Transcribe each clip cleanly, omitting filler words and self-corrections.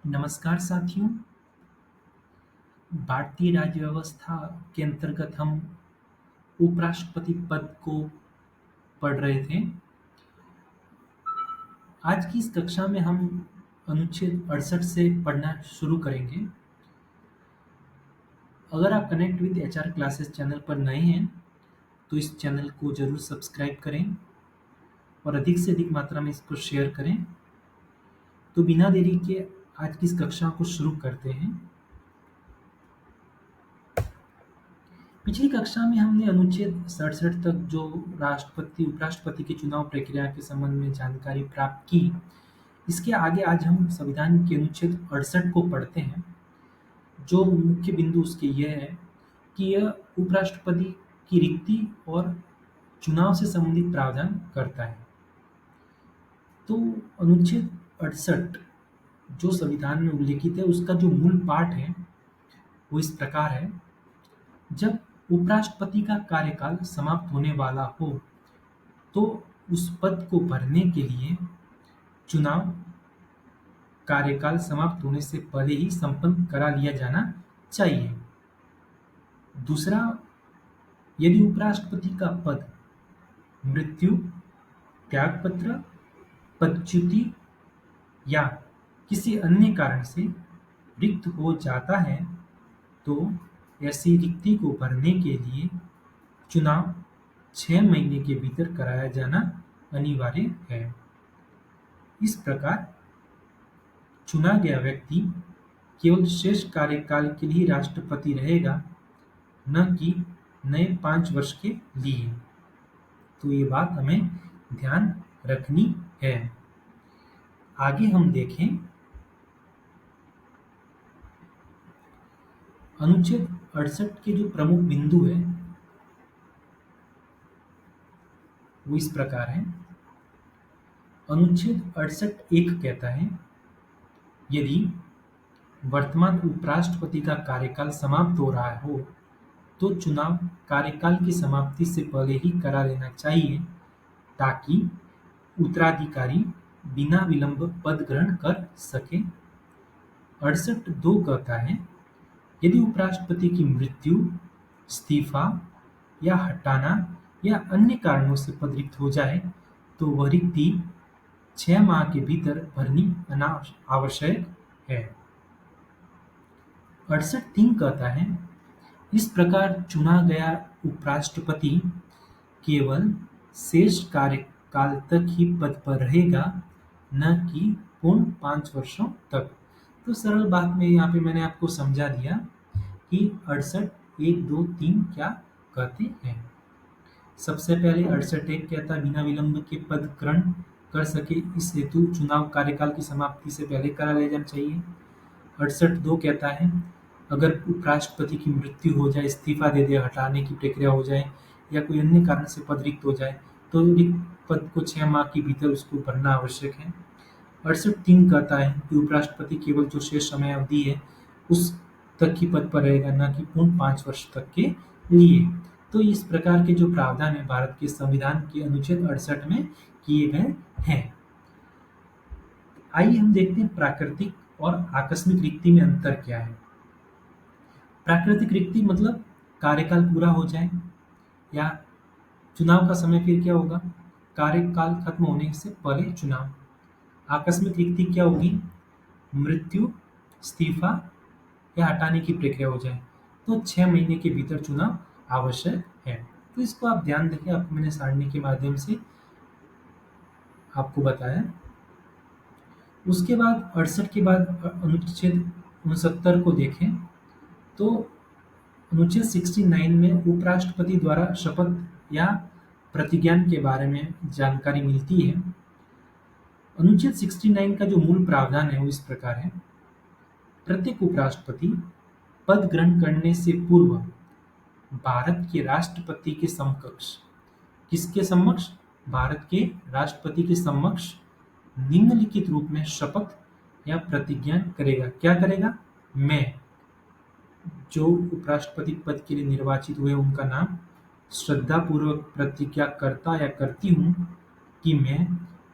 नमस्कार साथियों, भारतीय राज्य व्यवस्था के अंतर्गत हम उपराष्ट्रपति पद को पढ़ रहे थे। आज की इस कक्षा में हम अनुच्छेद 68 से पढ़ना शुरू करेंगे। अगर आप connect with HR classes channel पर नए हैं, तो इस चैनल को जरूर सब्सक्राइब करें और अधिक से अधिक मात्रा में इसको शेयर करें। तो बिना देरी के आज की इस कक्षा को शुरू करते हैं। पिछली कक्षा में हमने अनुच्छेद 67 तक जो राष्ट्रपति उपराष्ट्रपति की चुनाव प्रक्रिया के संबंध में जानकारी प्राप्त की। इसके आगे आज हम संविधान के अनुच्छेद 68 को पढ़ते हैं। जो मुख्य बिंदु उसके यह है कि यह उपराष्ट्रपति की रिक्ति और चुनाव से संबंधित प्रावधान करता है। तो अनुच्छेद 68 जो संविधान में उल्लेखित है, उसका जो मूल पाठ है वो इस प्रकार है। जब उपराष्ट्रपति का कार्यकाल समाप्त होने वाला हो, तो उस पद को भरने के लिए चुनाव कार्यकाल समाप्त होने से पहले ही संपन्न करा लिया जाना चाहिए। दूसरा, यदि उपराष्ट्रपति का पद मृत्यु, त्यागपत्र, पदच्युति या किसी अन्य कारण से रिक्त हो जाता है, तो ऐसी रिक्ति को भरने के लिए चुनाव 6 महीने के भीतर कराया जाना अनिवार्य है। इस प्रकार चुना गया व्यक्ति केवल शेष कार्यकाल के लिए राष्ट्रपति रहेगा, न कि नए 5 वर्ष के लिए। तो ये बात हमें ध्यान रखनी है। आगे हम देखें, अनुच्छेद 68 के जो प्रमुख बिंदु है वो इस प्रकार है। अनुच्छेद 68(1) कहता है, यदि वर्तमान उपराष्ट्रपति का कार्यकाल समाप्त हो रहा हो, तो चुनाव कार्यकाल की समाप्ति से पहले ही करा लेना चाहिए, ताकि उत्तराधिकारी बिना विलंब पद ग्रहण कर सके। 68(2) कहता है, यदि उपराष्ट्रपति की मृत्यु, इस्तीफा या हटाना या अन्य कारणों से पद रिक्त हो जाए, तो वह रिक्ति 6 माह के भीतर भरनी आवश्यक है। 68(3) कहता है, इस प्रकार चुना गया उपराष्ट्रपति केवल शेष कार्यकाल तक ही पद पर रहेगा, न कि पूर्ण 5 वर्षों तक। तो सरल बात में यहाँ पे मैंने आपको समझा दिया कि 68(1), 2, 3 क्या कहते हैं। सबसे पहले 68(1) कहता है, बिना विलंब के पद ग्रहण कर सके, इस हेतु चुनाव कार्यकाल की समाप्ति से पहले करा ले जाना चाहिए। 68(2) कहता है, अगर उपराष्ट्रपति की मृत्यु हो जाए, इस्तीफा दे दे, हटाने की प्रक्रिया हो जाए या कोई अन्य कारण से पद रिक्त हो जाए, तो रिक्त पद को 6 माह के भीतर उसको भरना आवश्यक है। 68(3) कहता है कि उपराष्ट्रपति केवल जो शेष समय अवधि है उस तक ही पद पर रहेगा, न कि पूर्ण 5 वर्ष तक के लिए। तो इस प्रकार के जो प्रावधान है भारत के संविधान के अनुच्छेद 68 में किए गए हैं। आइए हम देखते हैं प्राकृतिक और आकस्मिक रिक्ति में अंतर क्या है। प्राकृतिक रिक्ति मतलब कार्यकाल पूरा हो जाए या चुनाव का समय फिर क्या होगा, कार्यकाल खत्म होने से पहले चुनाव। आकस्मिक रिक्ति क्या होगी, मृत्यु, इस्तीफा या हटाने की प्रक्रिया हो जाए, तो 6 महीने के भीतर चुनाव आवश्यक है। तो इसको आप ध्यान रखें, आपको मैंने सारणी के माध्यम से आपको बताया। उसके बाद 68 के बाद अनुच्छेद 69 को देखें, तो अनुच्छेद 69 में उपराष्ट्रपति द्वारा शपथ या प्रतिज्ञान के बारे में जानकारी मिलती है। अनुच्छेद 69 का जो मूल प्रावधान है वो इस प्रकार है, प्रत्येक उपराष्ट्रपति पद ग्रहण करने से पूर्व भारत के राष्ट्रपति के समकक्ष, किसके समक्ष, भारत के राष्ट्रपति के समक्ष निम्नलिखित रूप में शपथ या प्रतिज्ञा करेगा। क्या करेगा, मैं जो उपराष्ट्रपति पद के लिए निर्वाचित हुए उनका नाम श्रद्धापूर्वक प्रतिज्ञा करता या करती हूँ कि मैं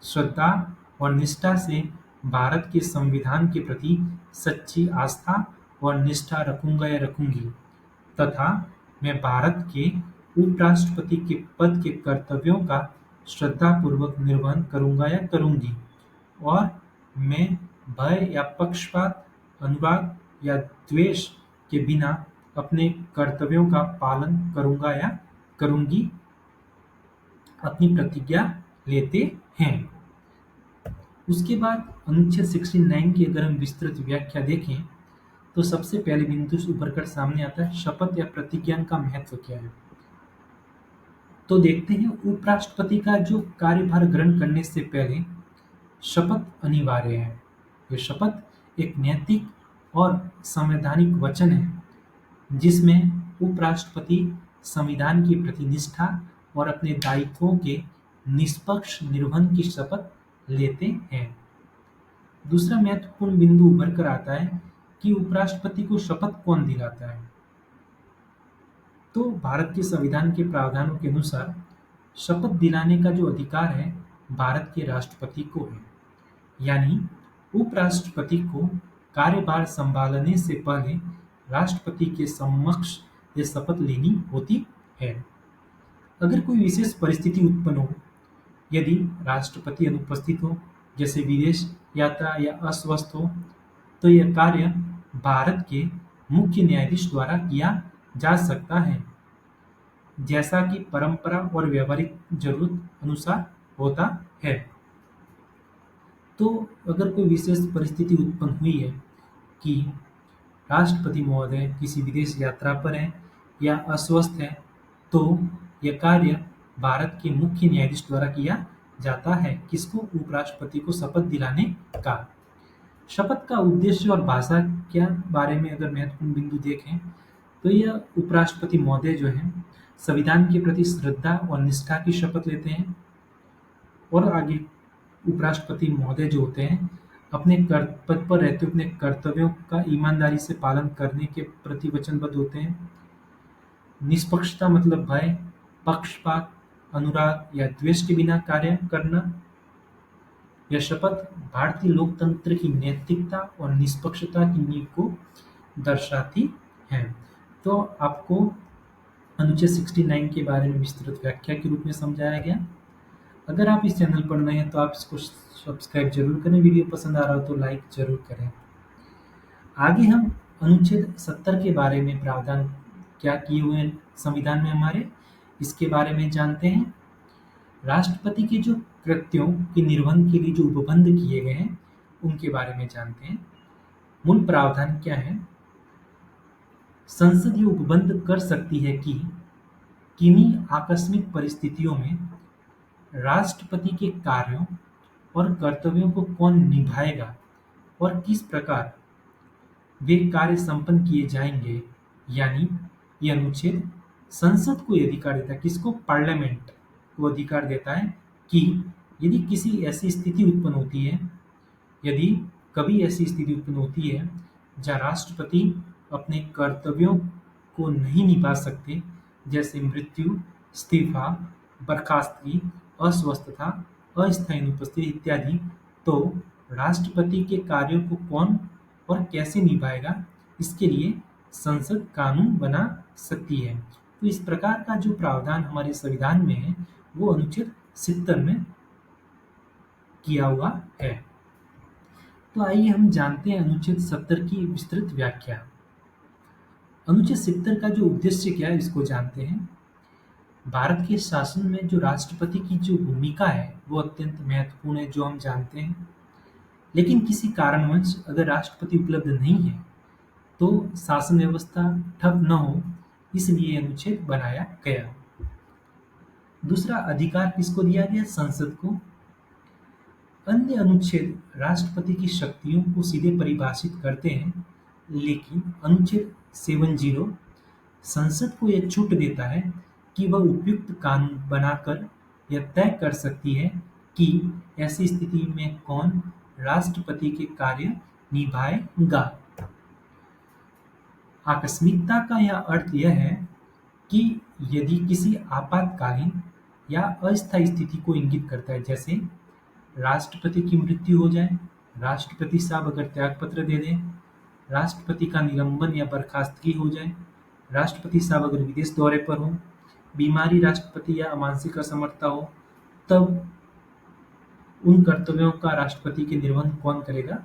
श्रद्धा और निष्ठा से भारत के संविधान के प्रति सच्ची आस्था और निष्ठा रखूंगा या रखूंगी, तथा मैं भारत के उपराष्ट्रपति के पद के कर्तव्यों का श्रद्धापूर्वक निर्वहन करूंगा या करूंगी, और मैं भय या पक्षपात, अनुराग या द्वेष के बिना अपने कर्तव्यों का पालन करूंगा या करूंगी, अपनी प्रतिज्ञा लेते हैं। उसके बाद अनुच्छेद 69 की अगर हम विस्तृत व्याख्या देखें, तो सबसे पहले बिंदु से उभर कर सामने आता है शपथ या प्रतिज्ञा का महत्व क्या है। तो देखते हैं, उपराष्ट्रपति का जो कार्यभार ग्रहण करने से पहले शपथ अनिवार्य है। यह शपथ एक नैतिक और संवैधानिक वचन है जिसमें उपराष्ट्रपति संविधान की प्रति निष्ठा और अपने दायित्वों के निष्पक्ष निर्वहन की शपथ लेते हैं। दूसरा महत्वपूर्ण बिंदु उभर कर आता है कि उपराष्ट्रपति को शपथ कौन दिलाता है। तो भारत के संविधान के प्रावधानों के अनुसार शपथ दिलाने का जो अधिकार है भारत के राष्ट्रपति को है, यानी उपराष्ट्रपति को कार्यभार संभालने से पहले राष्ट्रपति के समक्ष ये शपथ लेनी होती है। अगर कोई विशेष परिस्थिति उत्पन्न हो, यदि राष्ट्रपति अनुपस्थित हो, जैसे विदेश यात्रा या अस्वस्थ हो, तो यह कार्य भारत के मुख्य न्यायाधीश द्वारा किया जा सकता है, जैसा कि परंपरा और व्यावहारिक जरूरत अनुसार होता है। तो अगर कोई विशेष परिस्थिति उत्पन्न हुई है कि राष्ट्रपति महोदय किसी विदेश यात्रा पर हैं या अस्वस्थ हैं, तो यह कार्य भारत के मुख्य न्यायाधीश द्वारा किया जाता है। किसको? उपराष्ट्रपति को शपथ दिलाने का। शपथ का उद्देश्य और भाषा क्या बारे में अगर महत्वपूर्ण बिंदु देखें, तो यह उपराष्ट्रपति महोदय जो हैं संविधान के प्रति श्रद्धा और निष्ठा की शपथ लेते हैं, और आगे उपराष्ट्रपति महोदय जो होते हैं अपने पद पर रहते हुए अपने कर्तव्यों का ईमानदारी से पालन करने के प्रति वचनबद्ध होते हैं। निष्पक्षता मतलब भय, पक्षपात, अनुराग या द्वेष के बिना कार्य करना। यह शपथ भारतीय लोकतंत्र की नैतिकता और निष्पक्षता की नींव को दर्शाती है। तो आपको अनुच्छेद 69 के बारे में विस्तृत व्याख्या के रूप में समझाया गया। अगर आप इस चैनल पर नए हैं तो आप इसको सब्सक्राइब जरूर करें, वीडियो पसंद आ रहा हो तो लाइक जरूर करें। आगे हम अनुच्छेद 70 के बारे में प्रावधान क्या किए हुए हैं संविधान में हमारे, इसके बारे में जानते हैं। राष्ट्रपति के जो कृत्यों के निर्वहन के लिए जो उपबंध किए गए हैं उनके बारे में जानते हैं। मूल प्रावधान क्या है? संसद ये उपबंध कर सकती है कि किन्हीं आकस्मिक परिस्थितियों में राष्ट्रपति के कार्यों और कर्तव्यों को कौन निभाएगा और किस प्रकार वे कार्य संपन्न किए जाएंगे। यानी ये अनुच्छेद संसद को ये अधिकार देता है, किसको? पार्लियामेंट को अधिकार देता है कि यदि किसी ऐसी स्थिति उत्पन्न होती है, यदि कभी ऐसी स्थिति उत्पन्न होती है जहाँ राष्ट्रपति अपने कर्तव्यों को नहीं निभा सकते, जैसे मृत्यु, इस्तीफा, बर्खास्तगी, अस्वस्थता, अस्थायी अनुपस्थिति इत्यादि, तो राष्ट्रपति के कार्यों को कौन और कैसे निभाएगा, इसके लिए संसद कानून बना सकती है। तो इस प्रकार का जो प्रावधान हमारे संविधान में है वो अनुच्छेद 70 में किया हुआ है। तो आइए हम जानते हैं अनुच्छेद 70 की विस्तृत व्याख्या। अनुच्छेद 70 का जो उद्देश्य क्या है इसको जानते हैं। भारत के शासन में जो राष्ट्रपति की जो भूमिका है वो अत्यंत महत्वपूर्ण है, जो हम जानते हैं। लेकिन किसी कारणवश अगर राष्ट्रपति उपलब्ध नहीं है तो शासन व्यवस्था ठप न हो, इसलिए अनुच्छेद बनाया गया। दूसरा अधिकार किसको दिया गया? संसद को। अन्य अनुच्छेद राष्ट्रपति की शक्तियों को सीधे परिभाषित करते हैं, लेकिन अनुच्छेद 70 संसद को यह छूट देता है कि वह उपयुक्त कानून बनाकर यह तय कर सकती है कि ऐसी स्थिति में कौन राष्ट्रपति के कार्य निभाएगा। आकस्मिकता का यह अर्थ यह है कि यदि किसी आपातकालीन या अस्थायी स्थिति को इंगित करता है, जैसे राष्ट्रपति की मृत्यु हो जाए राष्ट्रपति साहब अगर त्यागपत्र दे दें, राष्ट्रपति का निलंबन या बर्खास्तगी हो जाए, राष्ट्रपति साहब अगर विदेश दौरे पर हों, बीमारी राष्ट्रपति या मानसिक असमर्थता हो, तब उन कर्तव्यों का राष्ट्रपति के निर्वहन कौन करेगा?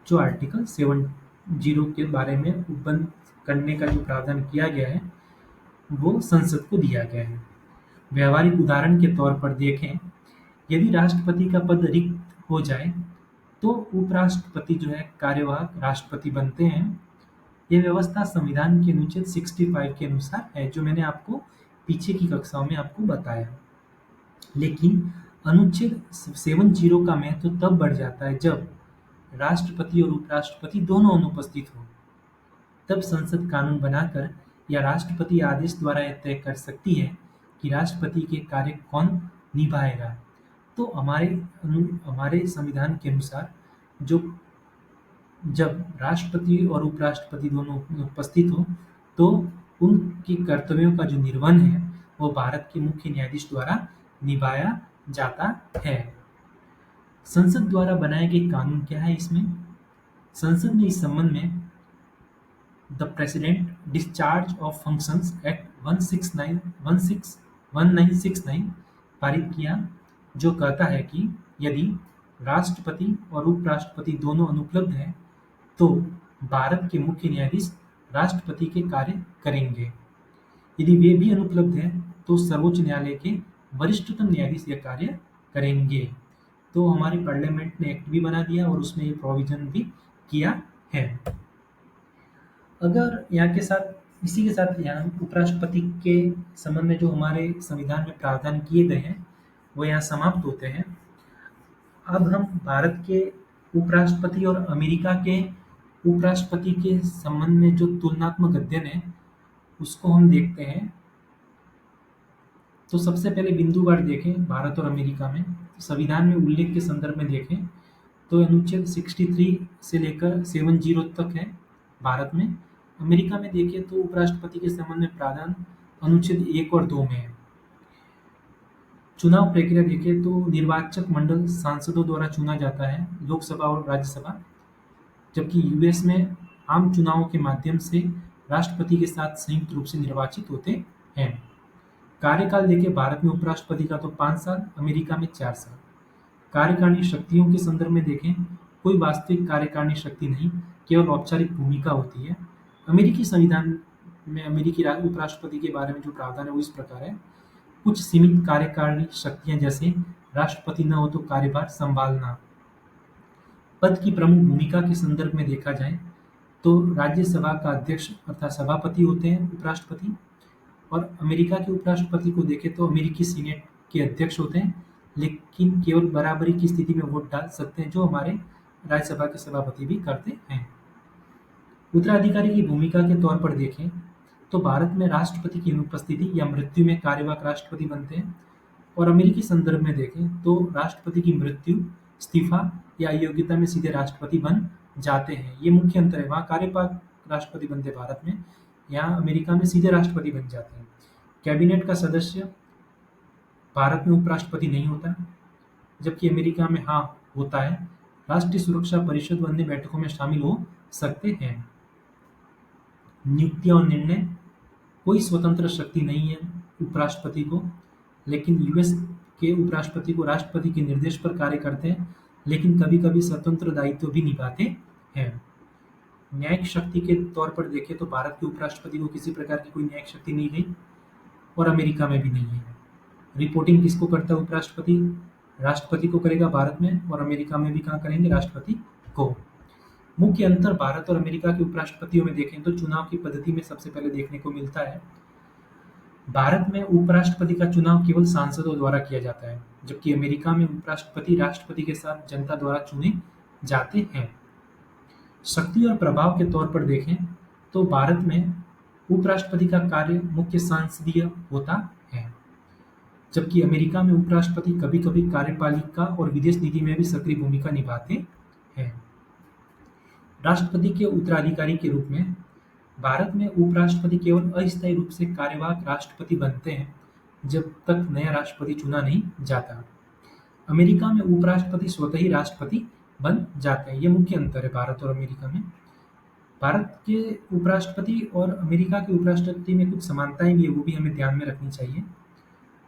जो आर्टिकल 70 के बारे में उपबंध करने का जो प्रावधान किया गया है, वो संसद को दिया गया है। व्यावहारिक उदाहरण के तौर पर देखें, यदि राष्ट्रपति का पद रिक्त हो जाए तो उपराष्ट्रपति जो है कार्यवाहक राष्ट्रपति बनते हैं। यह व्यवस्था संविधान के अनुच्छेद 65 के अनुसार है, जो मैंने आपको पीछे की कक्षाओं में आपको बताया। लेकिन अनुच्छेद 70 का महत्व तब बढ़ जाता है जब राष्ट्रपति और उपराष्ट्रपति दोनों अनुपस्थित हो। तब संसद कानून बनाकर या राष्ट्रपति आदेश द्वारा यह तय कर सकती है कि राष्ट्रपति के कार्य कौन निभाएगा। तो हमारे संविधान के अनुसार जो जब राष्ट्रपति और उपराष्ट्रपति दोनों उपस्थित हो, तो उनके कर्तव्यों का जो निर्वहन है वो भारत के मुख्य न्यायाधीश द्वारा निभाया जाता है। संसद द्वारा बनाए गए कानून क्या है? इसमें संसद ने इस संबंध में the president discharge of functions act 1969 पारित किया, जो कहता है कि यदि राष्ट्रपति और उपराष्ट्रपति दोनों अनुपलब्ध हैं तो भारत के मुख्य न्यायाधीश राष्ट्रपति के कार्य करेंगे। यदि वे भी अनुपलब्ध हैं तो सर्वोच्च न्यायालय के वरिष्ठतम न्यायाधीश यह कार्य करेंगे। तो हमारे पार्लियामेंट ने एक्ट भी बना दिया और उसमें ये प्रोविजन भी किया है। अगर यहाँ के साथ इसी के साथ यहाँ उपराष्ट्रपति के संबंध में जो हमारे संविधान में प्रावधान किए गए हैं वो यहाँ समाप्त होते हैं। अब हम भारत के उपराष्ट्रपति और अमेरिका के उपराष्ट्रपति के संबंध में जो तुलनात्मक अध्ययन है उसको हम देखते हैं। तो सबसे पहले बिंदुवार देखें भारत और अमेरिका में, संविधान में उल्लेख के संदर्भ में देखें तो अनुच्छेद 63 से लेकर 70 तक है भारत में। अमेरिका में देखें तो उपराष्ट्रपति के संबंध में प्रावधान अनुच्छेद 1 और 2 में है। चुनाव प्रक्रिया देखें तो निर्वाचक मंडल सांसदों द्वारा चुना जाता है, लोकसभा और राज्यसभा, जबकि यूएस में आम चुनावों के माध्यम से राष्ट्रपति के साथ संयुक्त रूप से निर्वाचित होते हैं। कार्यकाल देखें भारत में उपराष्ट्रपति का तो 5 साल, अमेरिका में 4 साल। कार्यकारिणी शक्तियों के संदर्भ में देखें, कोई वास्तविक कार्यकारिणी शक्ति नहीं, केवल औपचारिक भूमिका होती है। अमेरिकी संविधान में अमेरिकी उपराष्ट्रपति के बारे में जो प्रावधान है वो इस प्रकार है। कुछ सीमित कार्यकारिणी शक्तियां जैसे राष्ट्रपति न हो तो कार्यभार संभालना। पद की प्रमुख भूमिका के संदर्भ में देखा जाए तो राज्यसभा का अध्यक्ष अर्थात सभापति होते हैं उपराष्ट्रपति, और अमेरिका के उपराष्ट्रपति को देखें तो अमेरिकी सीनेट के अध्यक्ष होते हैं, लेकिन केवल बराबरी की स्थिति में वोट डाल सकते हैं, जो हमारे राज्यसभा के सभापति भी करते हैं। उत्तराधिकारी की भूमिका के तौर पर देखें तो भारत में राष्ट्रपति की अनुपस्थिति या मृत्यु में कार्यवाहक राष्ट्रपति बनते हैं, और अमेरिकी संदर्भ में देखें तो राष्ट्रपति की मृत्यु, इस्तीफा या अयोग्यता में सीधे राष्ट्रपति बन जाते हैं। ये मुख्य अंतर है। वहाँ कार्यपालक राष्ट्रपति बनते भारत में, यहाँ अमेरिका में सीधे राष्ट्रपति बन जाते हैं। कैबिनेट का सदस्य भारत में उपराष्ट्रपति नहीं होता, जबकि अमेरिका में हाँ होता है। राष्ट्रीय सुरक्षा परिषद व अन्य बैठकों में शामिल हो सकते हैं। नियुक्तियां और निर्णय, कोई स्वतंत्र शक्ति नहीं है उपराष्ट्रपति को, लेकिन यूएस के उपराष्ट्रपति को राष्ट्रपति के निर्देश पर कार्य करते हैं, लेकिन कभी कभी स्वतंत्र दायित्व भी निभाते हैं। न्यायिक शक्ति के तौर पर देखें तो भारत के उपराष्ट्रपति को किसी प्रकार की कोई न्यायिक शक्ति नहीं गई, और अमेरिका में भी नहीं है। रिपोर्टिंग किसको करता है उपराष्ट्रपति? राष्ट्रपति को करेगा भारत में, और अमेरिका में भी कहाँ करेंगे? राष्ट्रपति को। मुख्य अंतर भारत और अमेरिका के उपराष्ट्रपतियों में देखें तो चुनाव की पद्धति में सबसे पहले देखने को मिलता है। भारत में उपराष्ट्रपति का चुनाव केवल सांसदों द्वारा किया जाता है, जबकि अमेरिका में उपराष्ट्रपति राष्ट्रपति के साथ जनता द्वारा चुने जाते हैं। शक्ति और प्रभाव के तौर पर देखें तो भारत में उपराष्ट्रपति का कार्य मुख्य सांसदीय होता है, जबकि अमेरिका में उपराष्ट्रपति कभी कभी कार्यपालिका और विदेश नीति में भी सक्रिय भूमिका निभाते हैं। राष्ट्रपति के उत्तराधिकारी के रूप में भारत में उपराष्ट्रपति केवल अस्थायी रूप से कार्यवाहक राष्ट्रपति बनते हैं जब तक नया राष्ट्रपति चुना नहीं जाता। अमेरिका में उपराष्ट्रपति स्वतः ही राष्ट्रपति बन जाते हैं। ये मुख्य अंतर है भारत और अमेरिका में। भारत के उपराष्ट्रपति और अमेरिका के उपराष्ट्रपति में कुछ समानताएं भी है, वो भी हमें ध्यान में रखनी चाहिए।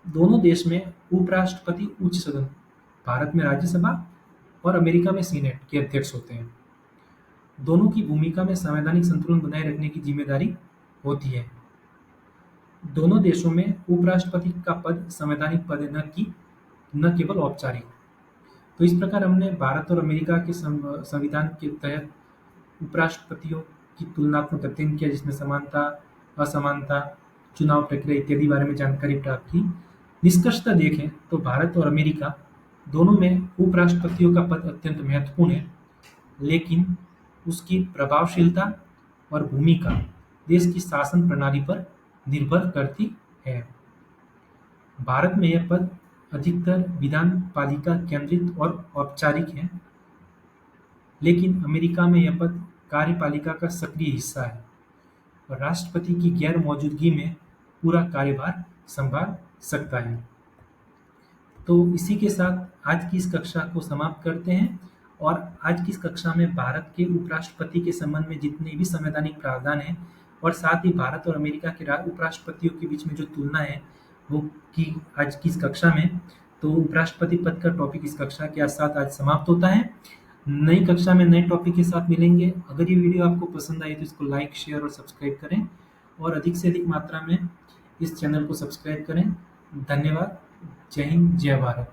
दोनों देश में उपराष्ट्रपति उच्च सदन, भारत में राज्यसभा और अमेरिका में सीनेट के अध्यक्ष होते हैं। दोनों की भूमिका में संवैधानिक संतुलन बनाए रखने की जिम्मेदारी होती है। दोनों देशों में उपराष्ट्रपति का पद संवैधानिक पद है, न केवल औपचारिक। तो इस प्रकार हमने भारत और अमेरिका के संविधान के तहत उपराष्ट्रपतियों की तुलनात्मक अध्ययन किया, जिसमें समानता, असमानता, चुनाव प्रक्रिया इत्यादि बारे में जानकारी प्राप्त की। निष्कर्षतः देखें तो भारत और अमेरिका दोनों में उपराष्ट्रपतियों का पद अत्यंत महत्वपूर्ण है, लेकिन उसकी प्रभावशीलता और भूमिका देश की शासन प्रणाली पर निर्भर करती है। भारत में यह पद अधिकतर विधान पालिका केंद्रित और औपचारिक है, लेकिन अमेरिका में यह पद कार्यपालिका का सक्रिय हिस्सा है और राष्ट्रपति की गैर मौजूदगी में पूरा कार्यभार संभाल सकता है। तो इसी के साथ आज की इस कक्षा को समाप्त करते हैं। और आज की इस कक्षा में भारत के उपराष्ट्रपति के संबंध में जितने भी संवैधानिक प्रावधान हैं और साथ ही भारत और अमेरिका के उपराष्ट्रपतियों के बीच में जो तुलना है वो की आज की इस कक्षा में। तो उपराष्ट्रपति पद का टॉपिक इस कक्षा के साथ आज समाप्त होता है। नई कक्षा में नए टॉपिक के साथ मिलेंगे। अगर ये वीडियो आपको पसंद आई तो इसको लाइक, शेयर और सब्सक्राइब करें और अधिक से अधिक मात्रा में इस चैनल को सब्सक्राइब करें। धन्यवाद। जय हिंद, जय भारत।